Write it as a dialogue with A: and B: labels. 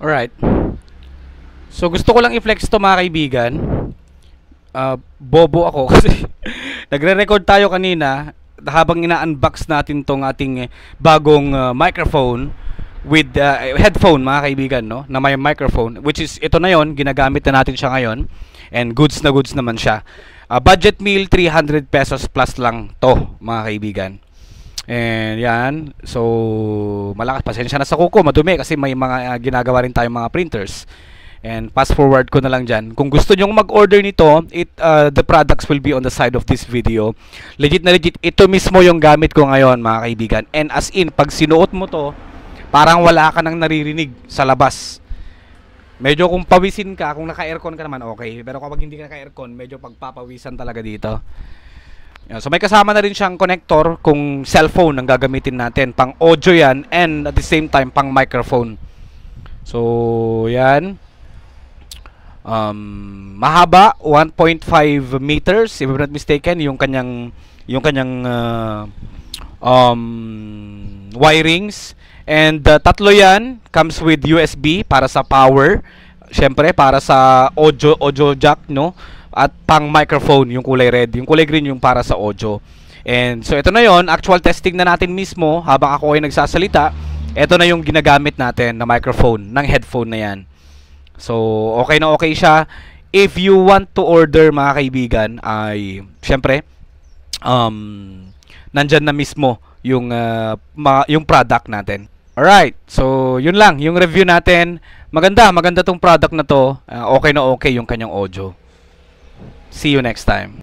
A: Alright. So gusto ko lang i-flex to mga kaibigan. Bobo ako kasi nagre-record tayo kanina habang ina-unbox natin tong ating bagong microphone with headphone mga kaibigan, no? Na may microphone, which is ito na yon, ginagamit na natin siya ngayon and goods na goods naman siya. Budget meal 300 pesos plus lang to mga kaibigan. And yan, so malakas, pasensya na sa kuko, madumi kasi may mga ginagawa rin tayong mga printers. And fast forward ko na lang dyan. Kung gusto nyong mag-order nito, the products will be on the side of this video. Legit na legit, ito mismo yung gamit ko ngayon mga kaibigan. And as in, pag sinuot mo to, parang wala ka nang naririnig sa labas. Medyo kung pawisin ka, kung naka-aircon ka naman okay. Pero kapag hindi ka naka-aircon, medyo pagpapawisan talaga dito. So may kasama na rin siyang connector kung cellphone ang gagamitin natin. Pang audio yan and at the same time pang microphone. So yan. Mahaba 1.5 meters if I'm not mistaken yung kanyang wirings. And tatlo yan, comes with USB para sa power. Syempre para sa audio jack, no? At pang microphone, yung kulay red, yung kulay green yung para sa audio. And so ito na yon, actual testing na natin mismo habang ako ay nagsasalita. Ito na yung ginagamit natin na microphone ng headphone na yan. So okay na okay siya. If you want to order mga kaibigan ay syempre nandyan na mismo yung product natin. Alright, so yun lang yung review natin. Maganda tong product na to. Okay na okay yung kanyang audio. See you next time.